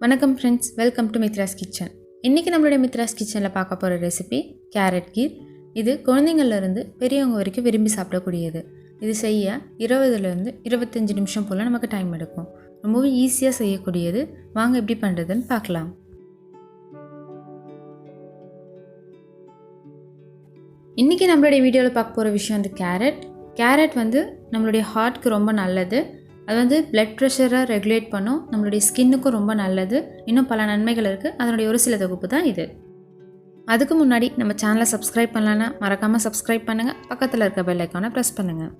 வணக்கம் friends, welcome to Mithras kitchen. இன்றைக்கி நம்மளுடைய மித்ராஸ் கிச்சனில் பார்க்க போகிற ரெசிபி கேரட் கீர். இது குழந்தைங்கள்லேருந்து பெரியவங்க வரைக்கும் விரும்பி சாப்பிடக்கூடியது. இது செய்ய 20லேருந்து 25 நிமிஷம் போல் நமக்கு டைம் எடுக்கும். ரொம்பவும் ஈஸியாக செய்யக்கூடியது. வாங்க எப்படி பண்ணுறதுன்னு பார்க்கலாம். இன்றைக்கி நம்மளுடைய வீடியோவில் பார்க்க போகிற விஷயம் வந்து கேரட் வந்து நம்மளுடைய ஹார்ட்க்கு ரொம்ப நல்லது. அது வந்து பிளட் ப்ரெஷரை ரெகுலேட் பண்ணும். நம்மளுடைய ஸ்கின்னுக்கும் ரொம்ப நல்லது. இன்னும் பல நன்மைகள் இருக்குது. அதனுடைய ஒரு சில தொகுப்பு தான் இது. அதுக்கு முன்னாடி நம்ம சேனலை சப்ஸ்கிரைப் பண்ணலான்னா மறக்காமல் சப்ஸ்கிரைப் பண்ணுங்கள். பக்கத்தில் இருக்க பெல் ஐக்கானை ப்ரெஸ் பண்ணுங்கள்.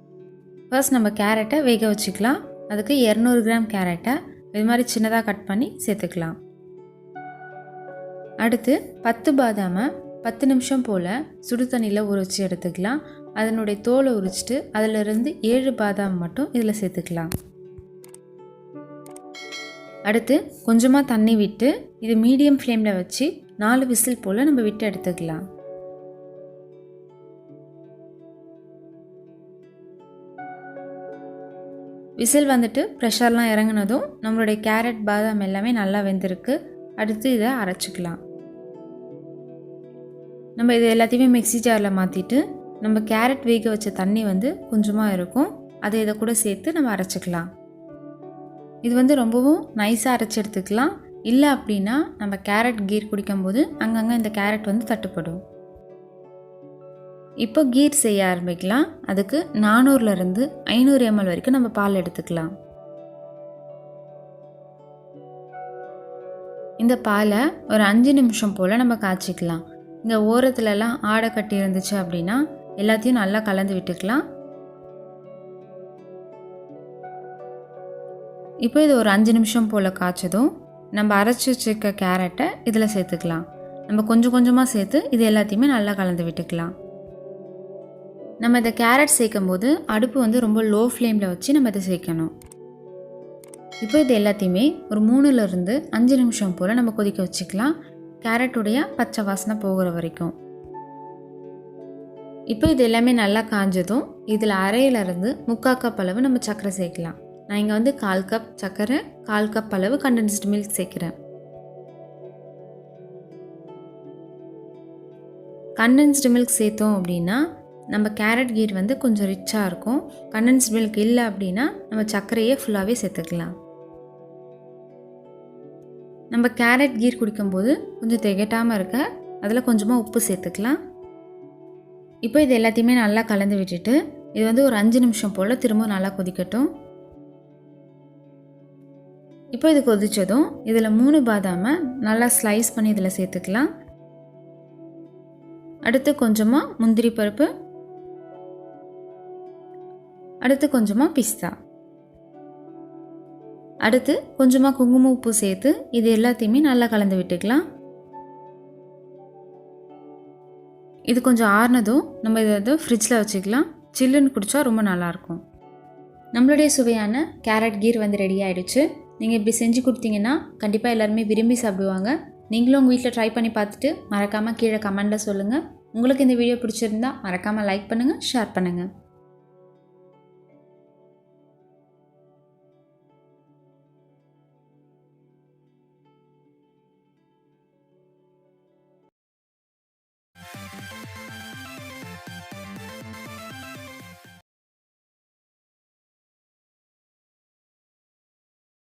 ஃபர்ஸ்ட் நம்ம கேரட்டை வேக வச்சுக்கலாம். அதுக்கு 200 கிராம் கேரட்டை இது மாதிரி சின்னதாக கட் பண்ணி சேர்த்துக்கலாம். அடுத்து 10 பாதாமை 10 நிமிஷம் போல் சுடு தண்ணியில் ஊற வச்சு எடுத்துக்கலாம். அதனுடைய தோலை உரிச்சிட்டு அதிலிருந்து 7 பாதாம் மட்டும் இதில் சேர்த்துக்கலாம். அடுத்து கொஞ்சமாக தண்ணி விட்டு இது மீடியம் ஃப்ளேமில் வச்சு 4 விசில் போல் நம்ம விட்டு எடுத்துக்கலாம். விசில் வந்துட்டு ப்ரெஷர்லாம் இறங்கினதும் நம்மளுடைய கேரட் பாதாம் எல்லாமே நல்லா வெந்திருக்கு. அடுத்து இதை அரைச்சிக்கலாம். நம்ம இது எல்லாத்தையுமே மிக்ஸி ஜாரில் மாற்றிட்டு நம்ம கேரட் வேக வச்ச தண்ணி வந்து கொஞ்சமாக இருக்கும், அதை இதை கூட சேர்த்து நம்ம அரைச்சிக்கலாம். இது வந்து ரொம்பவும் நைஸாக அரைச்சி எடுத்துக்கலாம். இல்லை அப்படின்னா நம்ம கேரட் கீர் குடிக்கும்போது அங்கங்கே இந்த கேரட் வந்து தட்டுப்படும். இப்போ கீர் செய்ய ஆரம்பிக்கலாம். அதுக்கு 400லேருந்து 500 ml வரைக்கும் நம்ம பால் எடுத்துக்கலாம். இந்த பாலை ஒரு 5 நிமிஷம் போல் நம்ம காய்ச்சிக்கலாம். இங்கே ஓரத்துலலாம் ஆடை கட்டி இருந்துச்சு அப்படின்னா எல்லாத்தையும் நல்லா கலந்து விட்டுக்கலாம். இப்போ இது ஒரு 5 நிமிஷம் போல் காய்ச்சதும் நம்ம அரைச்சி வச்சுருக்க கேரட்டை இதில் சேர்த்துக்கலாம். நம்ம கொஞ்சம் கொஞ்சமாக சேர்த்து இது எல்லாத்தையுமே நல்லா கலந்து விட்டுக்கலாம். நம்ம இந்த கேரட் சேர்க்கும் போது அடுப்பு வந்து ரொம்ப லோ ஃப்ளேமில் வச்சு நம்ம இதை சேர்க்கணும். இப்போ இது எல்லாத்தையுமே ஒரு 3லேருந்து 5 நிமிஷம் போல் நம்ம கொதிக்க வச்சுக்கலாம். கேரட்டுடைய பச்சை வாசனை போகிற வரைக்கும். இப்போ இது எல்லாமே நல்லா காஞ்சதும் இதில் அரையிலேருந்து 3/4 கப் அளவு நம்ம சர்க்கரை சேர்க்கலாம். நான் இங்கே வந்து 1/4 கப் சர்க்கரை 1/4 கப் அளவு கண்டென்ஸ்டு மில்க் சேர்க்குறேன். கண்டென்ஸ்டு மில்க் சேர்த்தோம் அப்படின்னா நம்ம கேரட் கீர் வந்து கொஞ்சம் ரிச்சாக இருக்கும். கண்டென்ஸ்டு மில்க் இல்லை அப்படின்னா நம்ம சர்க்கரையே ஃபுல்லாகவே சேர்த்துக்கலாம். நம்ம கேரட் கீர் குடிக்கும்போது கொஞ்சம் திகட்டாமல் இருக்க அதில் கொஞ்சமாக உப்பு சேர்த்துக்கலாம். இப்போ இது எல்லாத்தையுமே நல்லா கலந்து விட்டுட்டு இது வந்து ஒரு 5 நிமிஷம் போல் திரும்ப நல்லா கொதிக்கட்டும். இப்போ இது கொதித்ததும் இதில் 3 பாதாமை நல்லா ஸ்லைஸ் பண்ணி இதில் சேர்த்துக்கலாம். அடுத்து கொஞ்சமாக முந்திரி பருப்பு, அடுத்து கொஞ்சமாக பிஸ்தா, அடுத்து கொஞ்சமாக குங்குமம் உப்பு சேர்த்து இது எல்லாத்தையுமே நல்லா கலந்து விட்டுக்கலாம். இது கொஞ்சம் ஆறுனதும் நம்ம இதை ஃப்ரிட்ஜில் வச்சுக்கலாம். சில்லுன்னு குடித்தா ரொம்ப நல்லாயிருக்கும். நம்மளுடைய சுவையான கேரட் கீர் வந்து ரெடி ஆகிடுச்சு. நீங்கள் இப்படி செஞ்சு கொடுத்தீங்கன்னா கண்டிப்பாக எல்லாருமே விரும்பி சாப்பிடுவாங்க. நீங்களும் உங்கள் வீட்டில் ட்ரை பண்ணி பார்த்துட்டு மறக்காமல் கீழே கமெண்டில் சொல்லுங்கள். உங்களுக்கு இந்த வீடியோ பிடிச்சிருந்தா மறக்காமல் லைக் பண்ணுங்கள், ஷேர் பண்ணுங்கள்.